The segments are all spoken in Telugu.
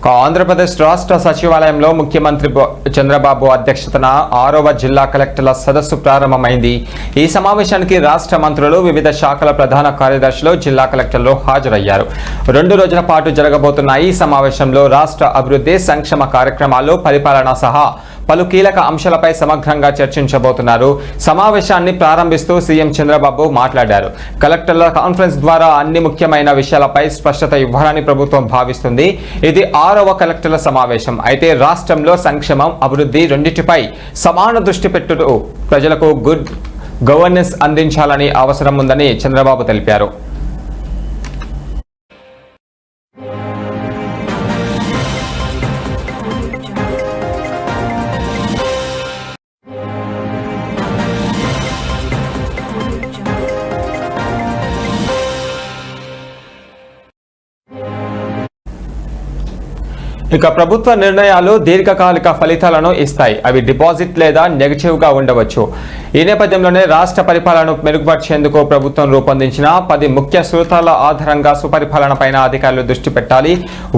ఆంధ్రప్రదేశ్ రాష్ట్ర సచివాలయంలో ముఖ్యమంత్రి చంద్రబాబు అధ్యక్షతన 6వ జిల్లా కలెక్టర్ల సదస్సు ప్రారంభమైంది. ఈ సమావేశానికి రాష్ట్ర మంత్రులు, వివిధ శాఖల ప్రధాన కార్యదర్శులు, జిల్లా కలెక్టర్లు హాజరయ్యారు. 2 రోజుల పాటు జరగబోతున్న ఈ సమావేశంలో రాష్ట్ర అభివృద్ధి, సంక్షేమ కార్యక్రమాలు, పరిపాలన సహా పలు కీలక అంశాలపై సమగ్రంగా చర్చించబోతున్నారు. సమావేశాన్ని ప్రారంభిస్తూ సీఎం చంద్రబాబు మాట్లాడారు. కలెక్టర్ల కాన్ఫరెన్స్ ద్వారా అన్ని ముఖ్యమైన విషయాలపై స్పష్టత ఇవ్వాలని ప్రభుత్వం భావిస్తుంది. ఇది 6వ కలెక్టర్ల సమావేశం. అయితే రాష్ట్రంలో సంక్షేమం, అభివృద్ధి రెండింటిపై సమాన దృష్టి పెట్టుతూ ప్రజలకు గుడ్ గవర్నెన్స్ అందించాలని అవసరం ఉందని చంద్రబాబు తెలిపారు. ఇక ప్రభుత్వ నిర్ణయాలు దీర్ఘకాలిక ఫలితాలను ఇస్తాయి. అవి డిపాజిట్ లేదా నెగటివ్గా ఉండవచ్చు. ఈ నేపథ్యంలోనే రాష్ట్ర పరిపాలనను మెరుగుపరిచేందుకు ప్రభుత్వం రూపొందించిన 10 ముఖ్య సూత్రాల ఆధారంగా సుపరిపాలనపైన అధికారులు దృష్టి పెట్టాలి.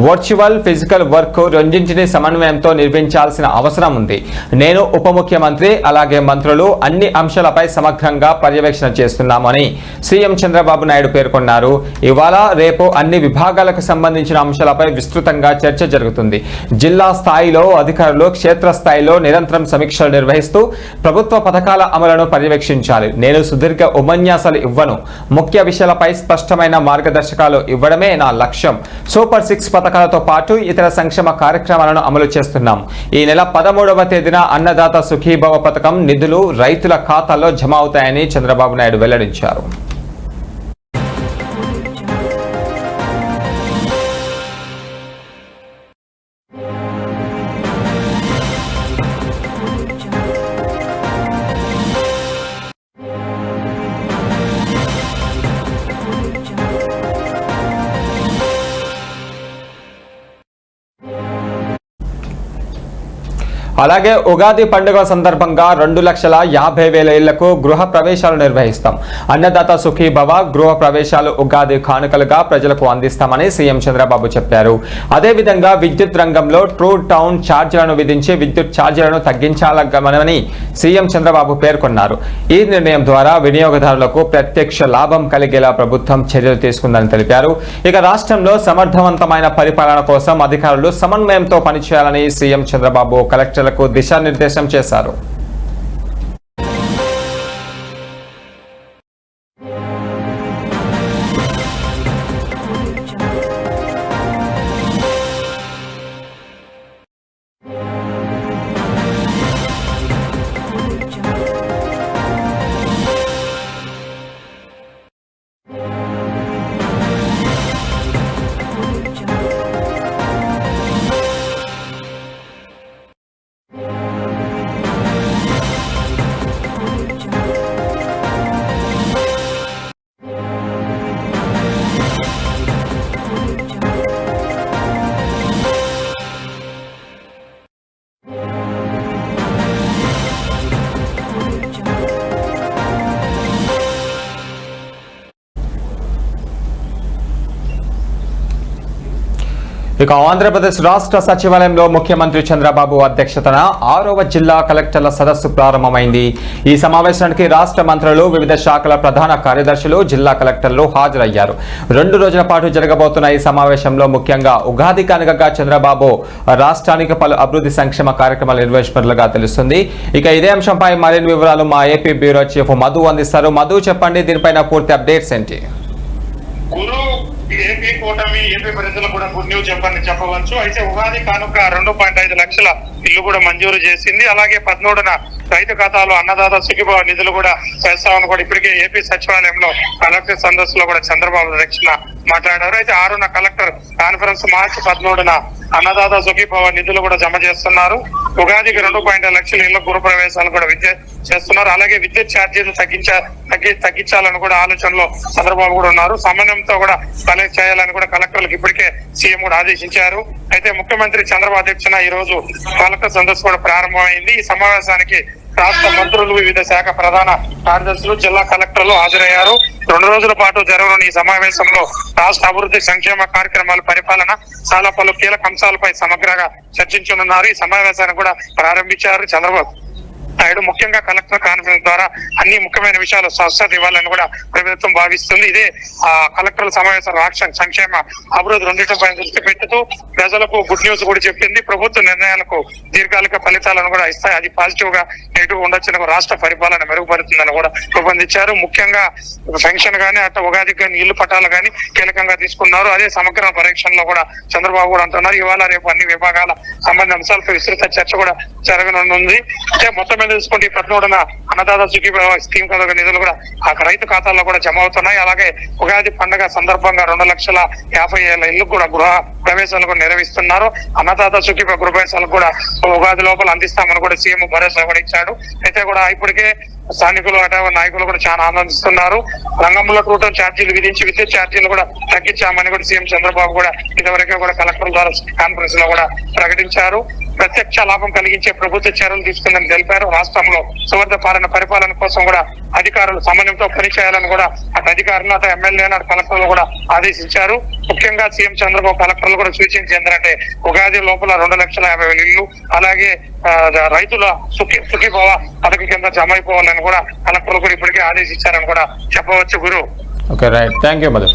వర్చువల్, ఫిజికల్ వర్క్ రెండింటినీ సమన్వయంతో నిర్వహించాల్సిన అవసరం ఉంది. నేను ఉప ముఖ్యమంత్రి, అలాగే మంత్రులు అన్ని అంశాలపై సమగ్రంగా పర్యవేక్షణ చేస్తున్నామని సీఎం చంద్రబాబు నాయుడు పేర్కొన్నారు. ఇవాళ, రేపు అన్ని విభాగాలకు సంబంధించిన అంశాలపై విస్తృతంగా చర్చ జరుగుతుంది. జిల్లా స్థాయిలో అధికారులు క్షేత్రస్థాయిలో నిరంతరం సమీక్షలు నిర్వహిస్తూ ప్రభుత్వ పథకాల అమలును పర్యవేక్షించాలి. నేను సుదీర్ఘ ఉపన్యాసాలు ఇవ్వను. ముఖ్య విషయాలపై స్పష్టమైన మార్గదర్శకాలు ఇవ్వడమే నా లక్ష్యం. సూపర్ 6 పథకాలతో పాటు ఇతర సంక్షేమ కార్యక్రమాలను అమలు చేస్తున్నాం. ఈ నెల 13వ తేదీన అన్నదాత సుఖీభవ పథకం నిధులు రైతుల ఖాతాల్లో జమ అవుతాయని చంద్రబాబు నాయుడు వెల్లడించారు. అలాగే ఉగాది పండుగ సందర్భంగా 2,50,000 ఇళ్లకు గృహ ప్రవేశాలు నిర్వహిస్తాం. అన్నదాత సుఖీభవ గృహ ప్రవేశాలు ఉగాది కానుకలుగా ప్రజలకు అందిస్తామని సీఎం చంద్రబాబు చెప్పారు. అదేవిధంగా విద్యుత్ రంగంలో ట్రూ టౌన్ ఛార్జీలను విధించి విద్యుత్ ఛార్జీలను తగ్గించాలని సీఎం చంద్రబాబు పేర్కొన్నారు. ఈ నిర్ణయం ద్వారా వినియోగదారులకు ప్రత్యక్ష లాభం కలిగేలా ప్రభుత్వం చర్యలు తీసుకుందని తెలిపారు. ఇక రాష్ట్రంలో సమర్థవంతమైన పరిపాలన కోసం అధికారులు సమన్వయంతో పనిచేయాలని సీఎం చంద్రబాబు కలెక్టర్లకు దిశానిర్దేశం చేశారు. ఇక ఆంధ్రప్రదేశ్ రాష్ట్ర సచివాలయంలో ముఖ్యమంత్రి చంద్రబాబు అధ్యక్షతన 6వ జిల్లా కలెక్టర్ల సదస్సు ప్రారంభమైంది. ఈ సమావేశానికి రాష్ట్ర మంత్రులు, వివిధ శాఖల ప్రధాన కార్యదర్శులు, జిల్లా కలెక్టర్లు హాజరయ్యారు. 2 రోజుల పాటు జరగబోతున్న ఈ సమావేశంలో ముఖ్యంగా ఉగాది కానుకగా చంద్రబాబు రాష్ట్రానికి పలు అభివృద్ధి సంక్షేమ కార్యక్రమాలు నిర్వహిస్తున్నట్లుగా తెలుస్తుంది. ఇక ఇదే అంశంపై మరిన్ని వివరాలు మా ఏపీ బ్యూరో చీఫ్ మధు అందిస్తారు. మధు, చెప్పండి, దీనిపైన పూర్తి అప్డేట్స్ ఏంటి? ఏపీ కూటమి ఏపీ ప్రజలు కూడా గుడ్ న్యూస్ చెప్పవచ్చు. అయితే ఉగాది కానుక 2.5 లక్షల ఇల్లు కూడా మంజూరు చేసింది. అలాగే 13న రైతు ఖాతాలో అన్నదాత సుఖీభవ నిధులు కూడా చేస్తామని కూడా ఇప్పటికే ఏపీ సచివాలయంలో కలెక్టర్ సదస్సులో కూడా చంద్రబాబు అధ్యక్షన మాట్లాడారు. అయితే 6న కలెక్టర్ కాన్ఫరెన్స్, మార్చి 13న అన్నదాత సుఖీభవ నిధులు కూడా జమ చేస్తున్నారు. ఉగాదికి 2.5 లక్షల ఇళ్ల గృహ ప్రవేశాలు కూడా చేస్తున్నారు. అలాగే విద్యుత్ ఛార్జీలు తగ్గించాలని కూడా ఆలోచనలో చంద్రబాబు కూడా ఉన్నారు. సమన్వయంతో కూడా కలెక్ట్ చేయాలని కూడా కలెక్టర్లకు ఇప్పటికే సీఎం కూడా ఆదేశించారు. అయితే ముఖ్యమంత్రి చంద్రబాబు అధ్యక్షన ఈ రోజు కలెక్టర్ సదస్సు కూడా ప్రారంభమైంది. ఈ సమావేశానికి రాష్ట్ర మంత్రులు, వివిధ శాఖ ప్రధాన కార్యదర్శులు, జిల్లా కలెక్టర్లు హాజరయ్యారు. 2 రోజుల పాటు జరగనున్న ఈ సమావేశంలో రాష్ట్ర అభివృద్ధి, సంక్షేమ కార్యక్రమాలు, పరిపాలన చాలా పలు కీలక అంశాలపై సమగ్రంగా చర్చించనున్నారు. ఈ సమావేశాన్ని కూడా ప్రారంభించారు చంద్రబాబు నాయుడు. ముఖ్యంగా కలెక్టర్ కాన్ఫరెన్స్ ద్వారా అన్ని ముఖ్యమైన విషయాలు స్పష్టత ఇవ్వాలని కూడా ప్రభుత్వం భావిస్తుంది. ఇదే కలెక్టర్ల సమావేశం రాష్ట్ర సంక్షేమ అభివృద్ధి రెండింటిపై దృష్టి పెట్టుతూ ప్రజలకు గుడ్ న్యూస్ కూడా చెప్పింది. ప్రభుత్వ నిర్ణయాలకు దీర్ఘకాలిక ఫలితాలను కూడా ఇస్తాయి. అది పాజిటివ్ గా నెగిటివ్ ఉండొచ్చిన రాష్ట్ర పరిపాలన మెరుగుపడుతుందని కూడా రూపొందించారు. ముఖ్యంగా పెన్షన్ గానీ, అట్లా ఉగాదికి కానీ, ఇల్లు పట్టాలు కానీ కీలకంగా తీసుకున్నారు. అదే సమగ్ర పరీక్షల్లో కూడా చంద్రబాబు కూడా అంటున్నారు. ఇవాళ రేపు అన్ని విభాగాల సంబంధించిన అంశాలపై విస్తృత చర్చ కూడా జరగనుంది. అంటే మొత్తం మీద చూసుకుంటే 13న అన్నదాత సుఖీభవ స్కీమ్ నిధులు కూడా ఆ రైతు ఖాతాల్లో కూడా జమ అవుతున్నాయి. అలాగే ఉగాది పండుగ సందర్భంగా 2,50,000 ఇల్లు కూడా గృహ ప్రవేశాలు కూడా నిర్వహిస్తున్నారు. అన్నదాత సుఖీభవ గృహ ప్రవేశాలకు కూడా ఉగాది లోపల అందిస్తామని కూడా సీఎం భరోసా కూడా ఇచ్చాడు. అయితే కూడా ఇప్పటికే స్థానికులు, నాయకులు కూడా చాలా ఆనందిస్తున్నారు. రంగంలో టోటల్ ఛార్జీలు విధించి విద్యుత్ ఛార్జీలు కూడా తగ్గించామని కూడా సీఎం చంద్రబాబు కూడా ఇదివరకే కూడా కలెక్టర్ ద్వారా కాన్ఫరెన్స్ లో కూడా ప్రకటించారు. ప్రత్యక్ష లాభం కలిగించే ప్రభుత్వ చర్యలు తీసుకుందని తెలిపారు. రాష్ట్రంలో సువర్ణ పరిపాలన కోసం కూడా అధికారులు సమన్వయంతో పనిచేయాలని కూడా అటు అధికారులు, అటు ఎమ్మెల్యేలు, అటు కలెక్టర్లు కూడా ఆదేశించారు. ముఖ్యంగా సీఎం చంద్రబాబు కలెక్టర్లు కూడా సూచించింది ఏంటంటే ఉగాది లోపల 2,50,000 ఇల్లు, అలాగే రైతుల సుఖీభవ పథకం కింద జమ అయిపోవాలని కూడా కలెక్టర్లు కూడా ఇప్పటికే ఆదేశించారని కూడా చెప్పవచ్చు. Guru okay, right, thank you Madhu.